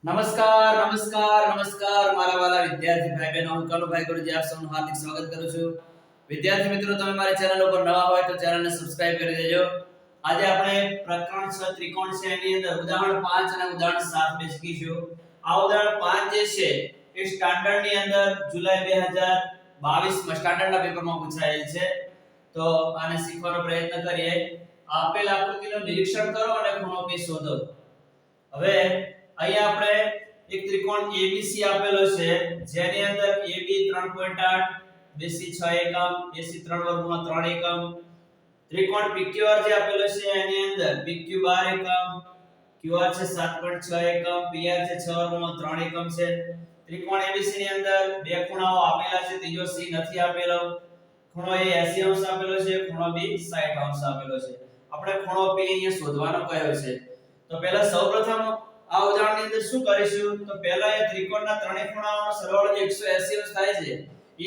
નમસ્કાર નમસ્કાર નમસ્કાર મારા વાલા વિદ્યાર્થી ભાઈ બહેનો હું કનુભાઈ ગુરુજી આપ સૌનું હાર્દિક સ્વાગત કરું છું વિદ્યાર્થી મિત્રો તમે મારી ચેનલ ઉપર નવા હોય તો ચેનલને સબસ્ક્રાઇબ કરી દેજો આજે આપણે પ્રકરણ 6 ત્રિકોણ છે એની અંદર ઉદાહરણ 5 અને ઉદાહરણ 7 બે શીખીશું આ ઉદાહરણ 5 જે છે એ સ્ટાન્ડર્ડ ની અંદર જુલાઈ 2022 માં સ્ટાન્ડર્ડના પેપરમાં પૂછાયેલ છે તો આને શીખવાનો પ્રયત્ન કરીએ આપેલ આકૃતિનું નિરીક્ષણ કરો અને ખૂણો P શોધો હવે અહીંયા આપણે એક ત્રિકોણ ABC આપેલો છે જેની અંદર AB 3.8 BC 6 એકમ AC 3 વર્ગમાં 3 એકમ ત્રિકોણ PQR જે આપેલો છે એની અંદર PQ 12 એકમ QR છે 7.6 એકમ PR છે 6 વર્ગમાં 3 એકમ છે ત્રિકોણ ABC ની અંદર બે ખૂણાઓ આપેલા છે ત્રીજો C નથી આપેલો ખૂણો A 80 અંશ આપેલો છે ખૂણો B 60 અંશ આપેલો છે આપણે ખૂણો P અહીંયા શોધવાનો કહ્યો છે તો પહેલા સૌપ્રથમ આ ઉદાહરણની અંદર શું કરીશું તો પહેલા એ ત્રિકોણના ત્રણેય ખૂણાઓનો સરવાળો જે 180 અંશ થાય છે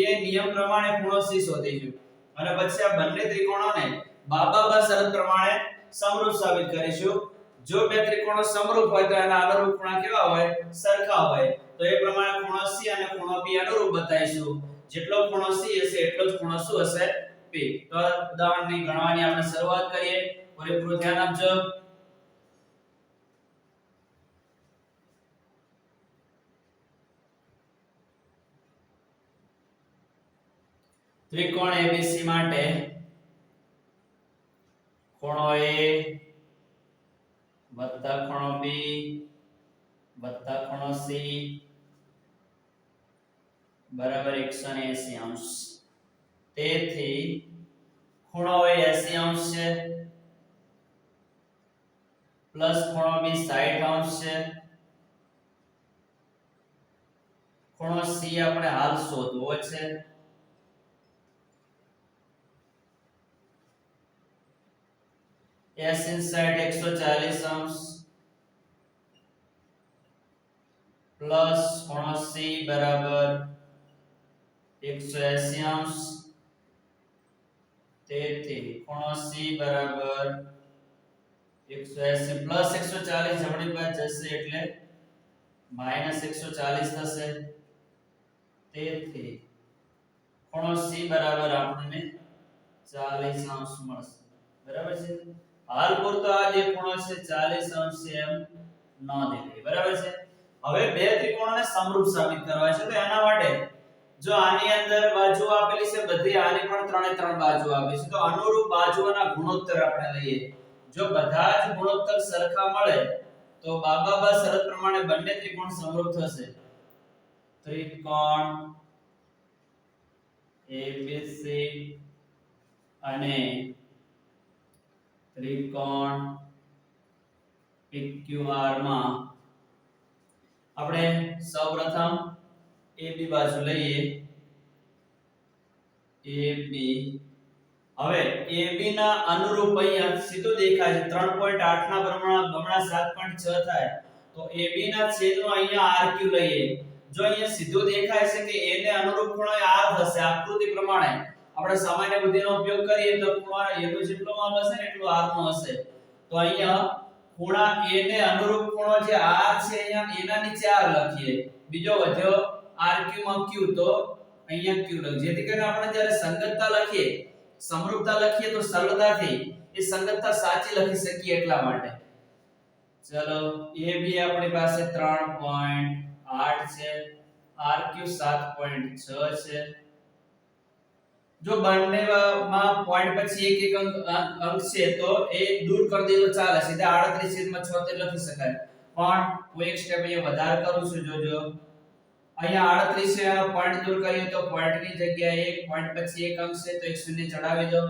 એ નિયમ પ્રમાણે ખૂણો C શોધીશું અને પછી આ બંને ત્રિકોણોને બાબા શરત પ્રમાણે સમરૂપ સાબિત કરીશું જો બે ત્રિકોણો સમરૂપ હોય તો એના અનુરૂપ ખૂણા કેવા હોય સરખા હોય તો એ પ્રમાણે ખૂણો C અને ખૂણો P અનુરૂપ બતાવીશું જેટલો ખૂણો C હશે એટલો જ ખૂણો શું હશે P તો ઉદાહરણની ગણવાની આપણે શરૂઆત કરીએ પૂરેપૂરું ધ્યાન આપજો ત્રિકોણ ABC માટે ખૂણો A વત્તા ખૂણો B વત્તા ખૂણો C બરાબર 180 અંશ તેથી ખૂણો A 80 અંશ છે પ્લસ ખૂણો B 60 અંશ છે ખૂણો C આપણે હાલ શોધવો છે S inside 140 अंश प्लस कोण C बराबर 180 अंश તેથી કોણ C બરાબર 180 પ્લસ 140 જમણી બાજુ જશે એટલે માઈનસ 140 થશે તેથી કોણ C બરાબર આપણને 40 અંશ મળશે બરાબર છે હાલ પૂરતો આ જે ખૂણો છે 40 અંશ છે એમ નોંધી લઈએ બરાબર છે હવે બે ત્રિકોણોને સમરૂપ સાબિત કરવા છે તો એના માટે જો આની અંદર બાજુ આપેલી છે બધી આની પણ ત્રણે ત્રણ બાજુ આપી છે તો અનુરૂપ બાજુઓના ગુણોત્તર આપણે લઈએ જો બધા જ ગુણોત્તર સરખા મળે તો બાબા શરત પ્રમાણે બંને ત્રિકોણ સમરૂપ થશે ત્રિકોણ ABC અને ત્રિકોણ PQR માં આપણે સૌપ્રથમ AB બાજુ લઈએ AB હવે AB ના અનુરૂપ અહીંયા સીધું દેખાય છે 3.8 ના બમણા 7.6 થાય તો AB ના છેદમાં અહીંયા RQ લઈએ જો અહીંયા સીધું દેખાય છે કે A ને અનુરૂપ ખૂણો R થશે આકૃતિ પ્રમાણે આપણે સામાન્ય બુદ્ધિનો ઉપયોગ કરીએ તો ખૂણા A નો જેટલો માપ હશે ને એટલું R નો હશે તો અહીંયા ખૂણા A ને અનુરૂપ ખૂણો જે R છે અહીંયા A ના નીચે R લખીએ બીજો વધ્યો RQ માં Q તો અહીંયા Q લખીએ જેથી કરીને આપણે જ્યારે સંગતતા લખીએ સમરૂપતા લખીએ તો સરળતાથી એ સંગતતા સાચી લખી શકીએ એટલા માટે ચલો AB આપણી પાસે 3.8 છે RQ 7.6 છે જો બંનેમાં પોઈન્ટ પછી એક એક અંક છે તો એ દૂર કરી દે તો ચાલે સીધા 38/76 લખી શકાય પણ હું એક સ્ટેપ અહીંયા વધારે કરું છું જોજો અહીંયા 38 છે એનો પોઈન્ટ દૂર કરીએ તો પોઈન્ટની જગ્યાએ એક પોઈન્ટ પછી એક અંક છે તો એક શૂન્ય ચડાવી દો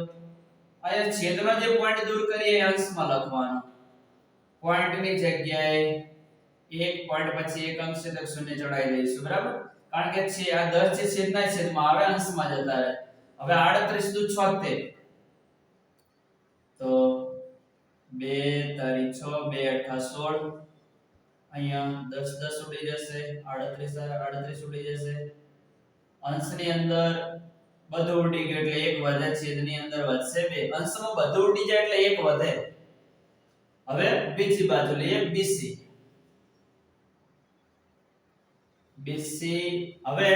અહીંયા છેદનો જે પોઈન્ટ દૂર કરીએ એ અંશમાં લખવાનો પોઈન્ટની જગ્યાએ એક પોઈન્ટ પછી એક અંક છે તો શૂન્ય ચડાવી દઈશું બરાબર કારણ કે છે આ 10 છે છેદના છેદમાં આવે અંશમાં જતા રહે હવે 38 દુ 76 તો 2 તારી 6 2 8 16 અહીંયા 10 10 ઉડી જશે 38 ઉડી જશે અંશની અંદર બધું ઉડી ગયું એટલે એક વધે છેદની અંદર વધશે બે અંશમાં બધું ઉડી જાય એટલે એક વધે હવે બીજી બાજુ લઈએ BC BC હવે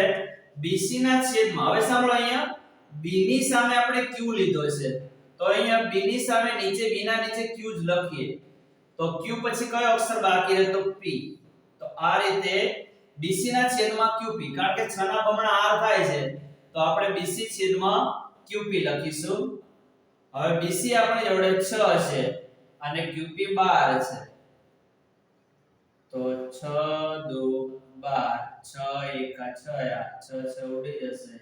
BC ના છેદમાં હવે સાંભળો અહીંયા B ની સામે આપણે Q લીધો છે તો અહીંયા B ની સામે નીચે B ના નીચે Q જ લખીએ તો Q પછી કયો અક્ષર બાકી રહે તો P તો આ રીતે BC ના છેદમાં QP કારણ કે 6 ના બમણા R થાય છે તો આપણે BC છેદમાં QP લખીશું હવે BC આપણી જોડે 6 છે અને QP 12 છે તો 6 2 12 6 1 6 6 6 ઉડી જશે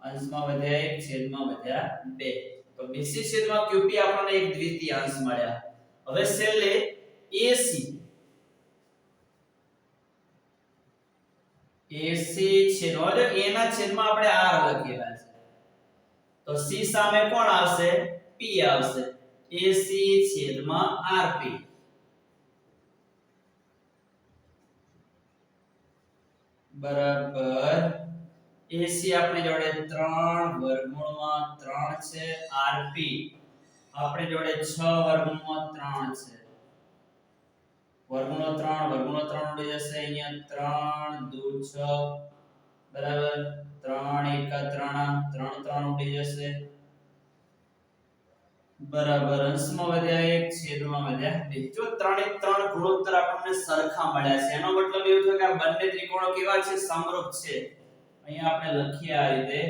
અંશમાં વધ્યા 1 છેદમાં વધ્યા 2 તો BC છેદમાં QP આપણને એક દ્વિતીયાંશ મળ્યા હવે છેલ્લે AC છેદમાં A ના છેદમાં આપણે R લખેલા છે તો C સામે કોણ આવશે P આવશે AC છેદમાં RP બરાબર AC આપણી જોડે 3 વર્ગમૂળમાં 3 છે RP આપણી જોડે 6 વર્ગમૂળમાં 3 છે વર્ગમૂળ 3 ઉડી જશે અહીંયા 3 2 6 બરાબર 3 1 3 3 ઉડી જશે બરાબર અંશમાં વધ્યા 1 છેદમાં વધ્યા 2 જો 3 3 ગુણોત્તર આપણને સરખા મળ્યા છે એનો મતલબ એવું છે કે આ બંને ત્રિકોણો કેવા છે સમરૂપ છે અહીંયા આપણે લખીએ આ રીતે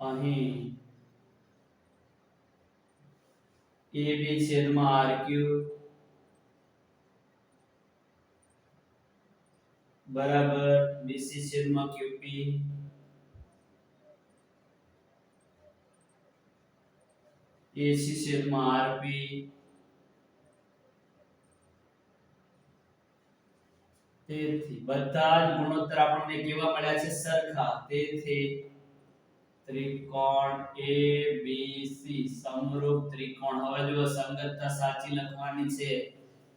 અહીં AB છેદમાં RQ બરાબર BC છેદમાં QP AC છેદમાં RP તેથી બધા જ ગુણોત્તર આપણને કેવા મળ્યા છે સરખા તેથી ત્રિકોણ ABC સમરૂપ ત્રિકોણ હવે જો સંગતતા સાચી લખવાની છે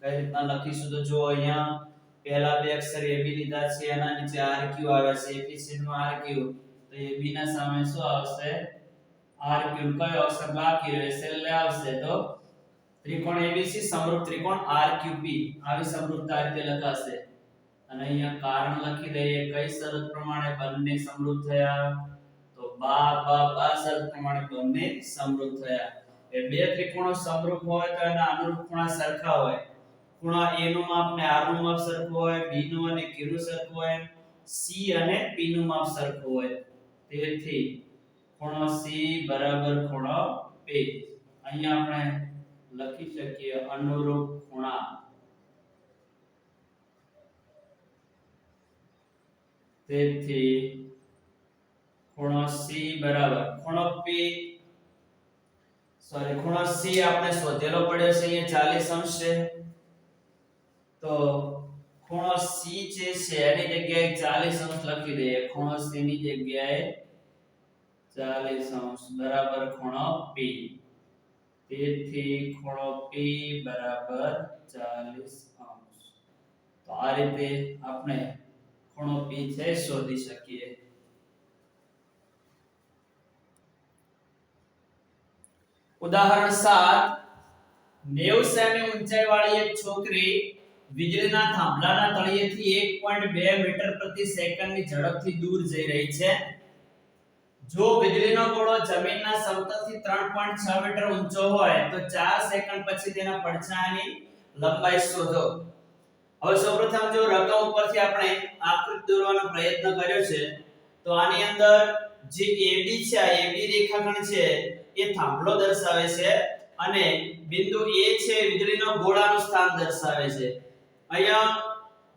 કઈ રીતના લખીશું તો જો અહીંયા પહેલા બે અક્ષર AB લીધા છે એના નીચે RQ આવે છે AP છેદમાં RQ તો AB ના સામે શું આવશે RQ કયો અક્ષર બાકી રહે છેલ્લે આવશે તો ત્રિકોણ ABC સમરૂપ ત્રિકોણ RQP આવી સમરૂપતા આ રીતે લખાશે અને અહીંયા કારણ લખી દઈએ કઈ શરત પ્રમાણે બંને સમરૂપ થયા તો બા શરત પ્રમાણે બંને સમરૂપ થયા એ બે ત્રિકોણો સમરૂપ હોય તો એના અનુરૂપ ખૂણા સરખા હોય ખૂણા A નું માપ ને R નું માપ સરખું હોય B નું અને Q નું સરખું હોય C અને P નું માપ સરખું હોય તેથી ખૂણો C બરાબર ખૂણો P અહીંયા આપણે લખી શકીએ અનુરૂપ ખૂણા તેથી ખૂણો C બરાબર ખૂણો P ખૂણો C આપણે શોધેલો પડ્યો છે અહીંયા 40 અંશ છે તો ખૂણો C જે છે એની જગ્યાએ 40 અંશ લખી દઈએ ખૂણો C ની જગ્યાએ 40 અંશ બરાબર ખૂણો P તેથી ખૂણો P બરાબર 40 અંશ તો આ રીતે આપણે ખૂણો P છે શોધી શકીએ ઉદાહરણ 7 90 સેમી ઊંચાઈ વાળી એક છોકરી વીજળીના થાંભલાના તળિયેથી 1.2 મીટર પ્રતિ સેકન્ડની ઝડપથી દૂર જઈ રહી છે જો વીજળીનો ગોળો જમીનના સમતલથી 3.6 મીટર ઊંચો હોય તો 4 સેકન્ડ પછી તેના પડછાયાની લંબાઈ શોધો હવે સૌપ્રથમ જો રકમ ઉપરથી આપણે આકૃતિ દોરવાનો પ્રયત્ન કર્યો છે તો આની અંદર જે AB છે આ AB રેખાખંડ છે એ થાંભલો દર્શાવે છે અને બિંદુ A છે વીજળીનો ગોળાનું સ્થાન દર્શાવે છે અહીંયા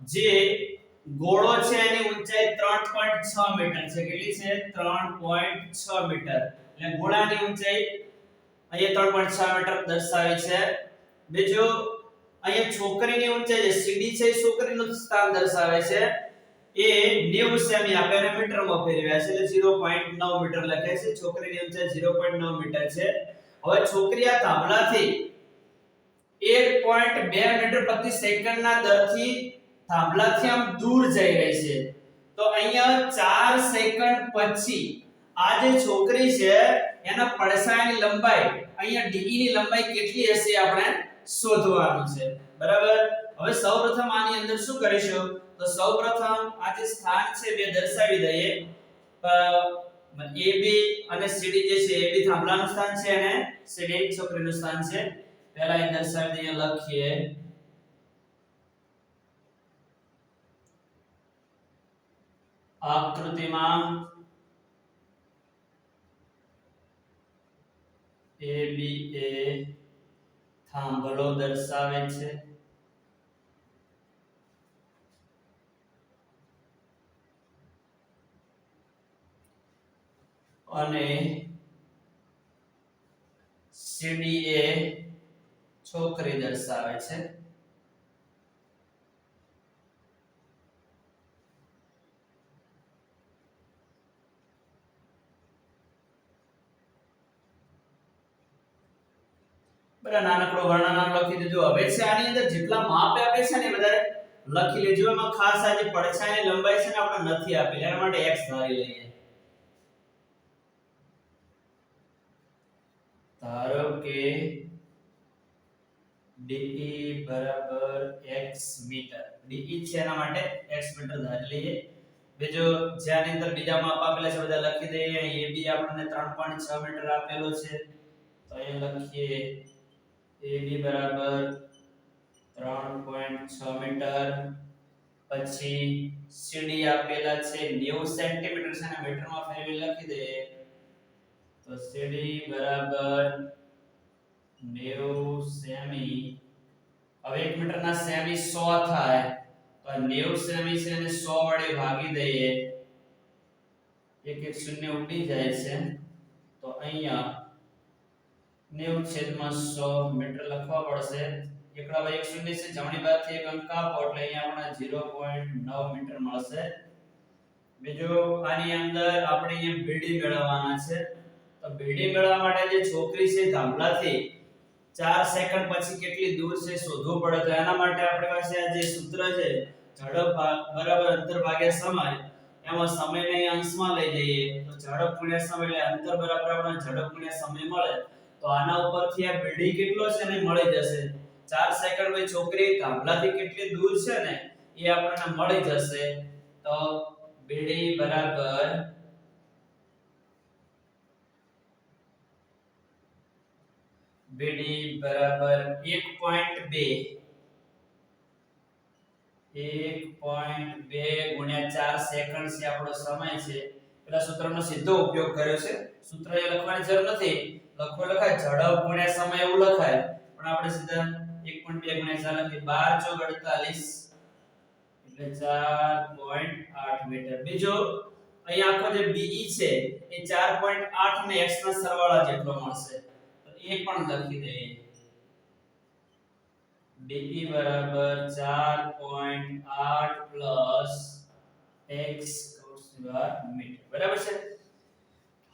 જે ગોળો છે એની ઊંચાઈ 3.6 મીટર છે કેટલી છે 3.6 મીટર એટલે ગોળાની ઊંચાઈ અહીંયા 3.6 મીટર દર્શાવી છે બીજું અહીંયા છોકરીની ઊંચાઈ જે CD છે એ છોકરીનું સ્થાન દર્શાવે છે એ 90 સેમી આપે અને મીટરમાં ફેરવ્યા છે એટલે 0.9 મીટર લખે છે છોકરીની ઊંચાઈ 0.9 મીટર છે હવે છોકરી આ થાંભલાથી 1.2 મીટર પ્રતિ સેકન્ડના દરથી થાંભલાથી આમ દૂર જઈ રહી છે તો અહીંયા 4 સેકન્ડ પછી આ જે છોકરી છે એના પડછાયાની લંબાઈ અહીંયા DE ની લંબાઈ કેટલી હશે આપણે શોધવાનું છે બરાબર હવે સૌપ્રથમ આની અંદર શું કરીશું તો સૌપ્રથમ આ જે સ્થાન છે બે દર્શાવી દઈએ AB અને CD જે છે AB થાંભલાનું સ્થાન છે અને CD છોકરીનું સ્થાન છે પહેલા એ દર્શાવી દઈએ લખીએ આકૃતિમાં AB એ થાંભલો દર્શાવે છે અને CD એ છોકરી દર્શાવે છે બરાબર નાનકડો વર્ણનામ લખી દીધું હવે છે આની અંદર જેટલા માપ આપે છે ને બધા લખી લેજો એમાં ખાસ આ જે પડછાયાની લંબાઈ છે ને આપણે નથી આપી એના માટે x ધારી લઈએ ધારો કે DE બરાબર x મીટર DE છે એના માટે x મીટર ધારી લઈએ બીજો જ્યાંની અંદર બીજા માપ આપેલા છે બધા લખી દઈએ AB આપણને 3.6 મીટર આપેલો છે તો અહીંયા લખીએ AB બરાબર 3.6 મીટર પછી CD આપેલા છે 90 સેન્ટીમીટર છે અને મીટરમાં ફેરવી લખી દઈએ તો CD બરાબર 90 સેમી હવે 1 મીટરના સેમી 100 થાય તો 90 સેમી છે અને 100 વડે ભાગી દઈએ એક એક શૂન્ય ઉડી જાય છે તો અહીંયા 90/100 મીટર લખવા પડશે એકડા બાય એક શૂન્ય છે જમણી બાજુથી એક અંક કાપો એટલે અહીંયા આપણને 0.9 મીટર મળશે બીજો આની અંદર આપણે અહીંયા BD મેળવવાના છે તો BD મેળવવા માટે જે છોકરી છે થાંભલાથી 4 સેકન્ડ પછી કેટલી દૂર છે શોધવું પડે તો એના માટે આપણી પાસે આ જે સૂત્ર છે ઝડપ બરાબર અંતર ભાગ્યા સમય એમાં સમયને અંશમાં લઈ જઈએ તો ઝડપ ગુણ્યા સમય એટલે અંતર બરાબર આપણને ઝડપ ગુણ્યા સમય મળે તો આના ઉપરથી આ BD કેટલો છે ને મળી જશે 4 સેકન્ડ પછી છોકરી થાંભલાથી કેટલી દૂર છે ને એ આપણને મળી જશે તો BD બરાબર BD બરાબર 1.2 ગુણ્યા 4 સેકન્ડ છે આપણો સમય છે પેલા સૂત્રનો સીધો ઉપયોગ કર્યો છે સૂત્ર એ લખવાની જરૂર નથી લખાય ઝડપ ગુણ્યા સમય એવું લખાય પણ આપણે સીધા 1.2 ગુણ્યા 4 લખી 12 4 48 એટલે 4.8 મીટર બીજો અહીં આખો જે BE છે એ 4.8 ને x ના સરવાળા જેટલો મળશે તો એ પણ લખી દઈએ DE બરાબર 4.8 પ્લસ x મીટર બરાબર છે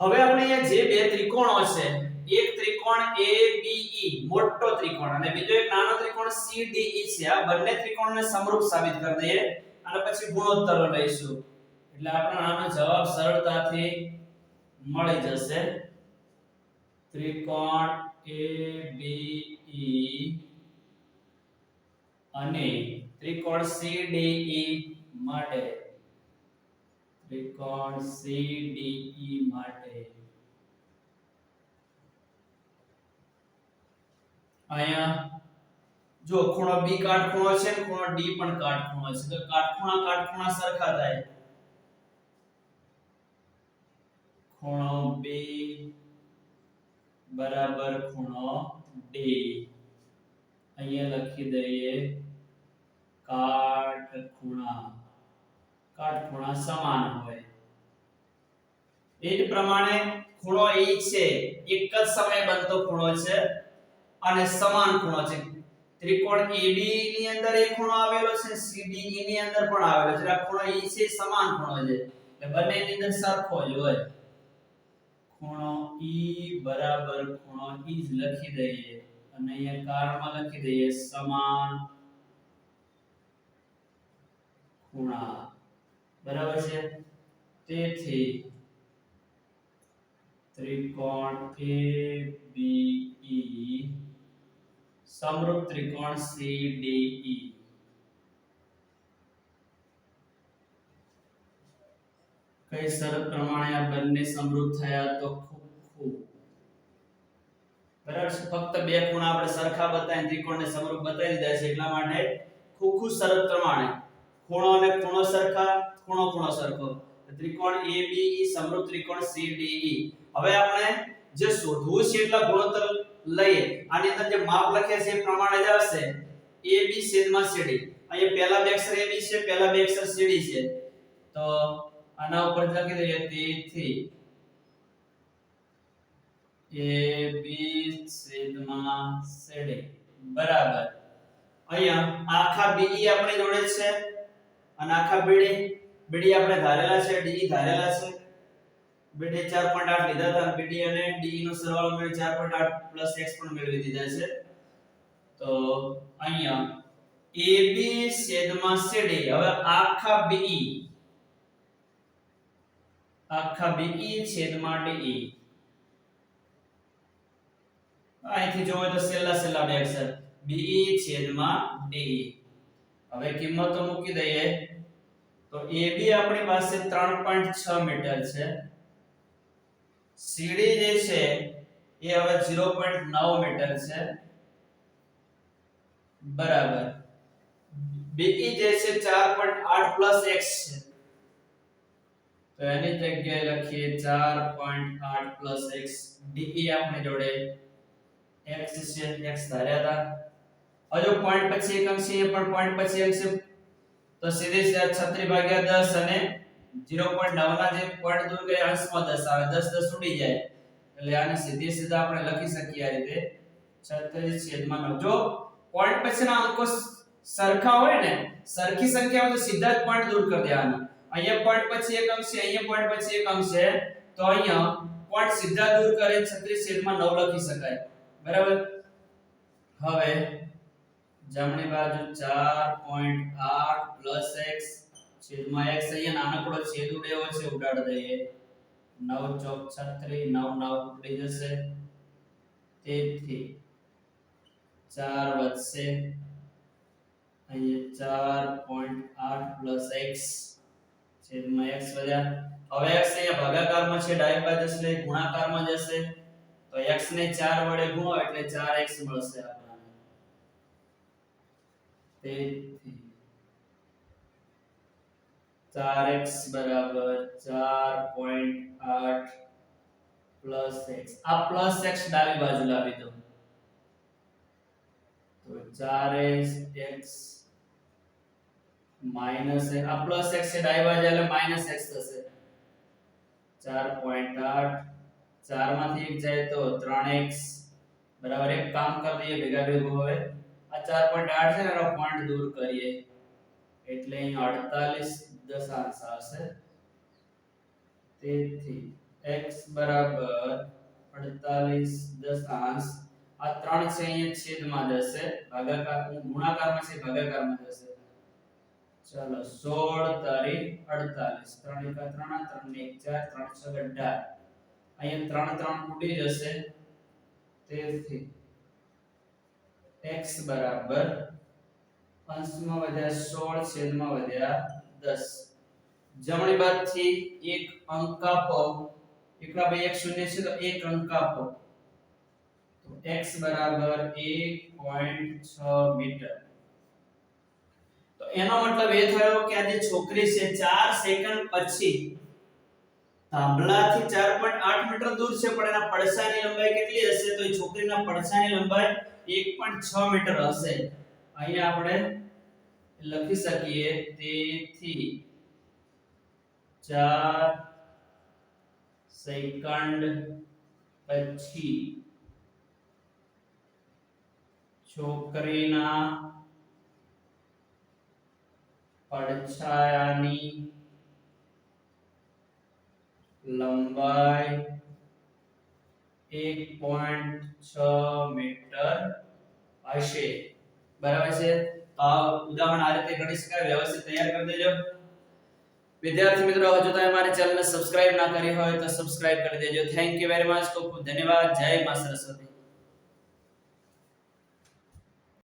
હવે આપણે અહીંયા જે બે ત્રિકોણો છે એક ત્રિકોણ ABE મોટો ત્રિકોણ અને બીજો એક નાનો ત્રિકોણ CDE છે આ બંને ત્રિકોણને સમરૂપ સાબિત કરી દઈએ અને પછી ગુણોત્તરો લઈશું એટલે આપણને આનો જવાબ સરળતાથી મળી જશે ત્રિકોણ ABE અને ત્રિકોણ CDE માટે ત્રિકોણ CDE માટે અહીંયા જો ખૂણો B કાટખૂણો છે અને ખૂણો D પણ કાટખૂણો છે તો કાટખૂણા સરખા થાય ખૂણો B બરાબર ખૂણો D અહીંયા લખી દઈએ કાટખૂણા સમાન હોય એ જ પ્રમાણે ખૂણો E છે એક જ સમયે બનતો ખૂણો છે અને સમાન ખૂણો છે ત્રિકોણ AB ની અંદર એક ખૂણો આવેલો છે CDE ની અંદર પણ આવેલો છે આ ખૂણો E છે સમાન ખૂણો છે એટલે બંનેની અંદર સરખો જ હોય ખૂણો E બરાબર ખૂણો E જ લખી દઈએ અને અહીંયા કારમાં લખી દઈએ સમાન ખૂણા બરાબર છે તેથી ત્રિકોણ ABE સમરૂપ ત્રિકોણ CDE કઈ શરત પ્રમાણે આ બંને સમરૂપ થયા તો ખૂબ બરાબર છે ફક્ત બે ખૂણા આપણે સરખા બતાવીને ત્રિકોણને સમરૂપ બતાવી દીધા છે એટલા માટે ખૂબ શરત પ્રમાણે ખૂણો અને ખૂણો સરખા ખૂણો ખૂણો સરખો ત્રિકોણ ABE સમરૂપ ત્રિકોણ CDE હવે આપણે જે શોધવું છે એટલા ગુણોત્તર લઈએ આની અંદર જે માપ લખ્યા છે એ પ્રમાણે જ આવશે AB છેદમાં CD અહીંયા પહેલા બે અક્ષર AB છે પહેલા બે અક્ષર CD છે તો આના ઉપર લખી દઈએ તેથી AB છેદમાં CD બરાબર અહીંયા આખા BE આપણે જોડે છે અને આખા BD આપણે ધારેલા છે DE ધારેલા છે BD 4.8 લીધા હતા BD અને DE નો સરવાળો મેળવી 4.8 x પણ મેળવી દીધા છે તો અહીંયા AB છેદમાં CD હવે આખા BE છેદમાં DE અહીંથી જોવો તો છેલ્લા બે અક્ષર BE છેદમાં DE હવે કિંમતો મૂકી દઈએ તો AB આપણી પાસે 3.6 મીટર છે CD જે છે એ હવે 0.9 મીટર છે બરાબર BE જે છે 4.8 x છે તો એની જગ્યાએ લખીએ 4.8 x DE આપણે જોડે x છે x ધાર્યા હતા હજુ પોઈન્ટ પછી એકમ છે એ પણ પોઈન્ટ પછી અંક છે તો સીધે 36/10 અને 0.9 ના જે પોઈન્ટ દૂર કરે અંશમાં 10 આવે 10 ઉડી જાય એટલે આને સીધા આપણે લખી શકીએ આ રીતે 36/9 જો પોઈન્ટ પછીના અંકો સરખા હોય ને સરખી સંખ્યા હોય તો સીધા જ પોઈન્ટ દૂર કરી દેવાના અહીંયા પોઈન્ટ પછી એક અંક છે અહીંયા પોઈન્ટ પછી એક અંક છે તો અહીંયા પોઈન્ટ સીધા દૂર કરે 36/9 લખી શકાય બરાબર હવે જમણી બાજુ 4.8 x છેદમાં x અહીંયા નાનકડો છેદ ઉડેવો છે ઉડાડ દઈએ 9 ચોક 36 9 9 ઉડી જશે તેથી 4 વધશે અહીંયા 4.8 x છેદમાં x વધ્યા હવે x અહીંયા ભાગાકારમાં છે ડાબી બાજુ એટલે ગુણાકારમાં જશે તો x ને 4 વડે ગુણો એટલે 4x મળશે આપણને તેથી 4x બરાબર 4.8 x આ x ડાબી બાજુ લાવી દો તો 4x માઈનસ આ x છે ડાબી બાજુ એટલે -x થશે 4.8 4 માંથી 1 જાય તો 3x બરાબર એક કામ કરી દઈએ ભેગા ભેગું હવે આ 4.8 છે ને એનો પોઈન્ટ દૂર કરીએ એટલે અહીં 48 દશાંશ આવશે તેથી x બરાબર 48 દશાંશ આ 3 છે અહીં છેદમાં જશે ભાગાકાર ગુણાકારમાં છે ભાગાકારમાં જશે ચલો 16 તારી 48 3 1 3 3 1 4 3 6 18 અહીંયા 3 3 ઉડી જશે તેથી x બરાબર અંશમાં વધ્યા 16 છેદમાં વધ્યા 10 જમણી બાજુથી એક અંક કાપો એકલા ભાઈ એક શૂન્ય છે તો એક અંક કાપો તો x બરાબર 1.6 મીટર તો એનો મતલબ એ થયો કે આ જે છોકરી છે 4 સેકન્ડ પછી થાંભલાથી 4.8 મીટર દૂર છે પણ એના પડછાયાની લંબાઈ કેટલી હશે તો એ છોકરીના પડછાયાની લંબાઈ 1.6 મીટર હશે અહીંયા આપણે લખી શકીએ તેથી 4 સેકન્ડ પછી છોકરીના પડછાયાની લંબાઈ 1.6 મીટર હશે બરાબર છે તો ઉદાહરણ આ રીતે ગણી શકાય વ્યવસ્થિત તૈયાર કરી દેજો વિદ્યાર્થી મિત્રો હજુ તમે મારી ચેનલને સબસ્ક્રાઇબ ના કરી હોય તો સબસ્ક્રાઇબ કરી દેજો થેન્ક યુ વેરી મચ ખૂબ ખૂબ ધન્યવાદ જય મા સરસ્વતી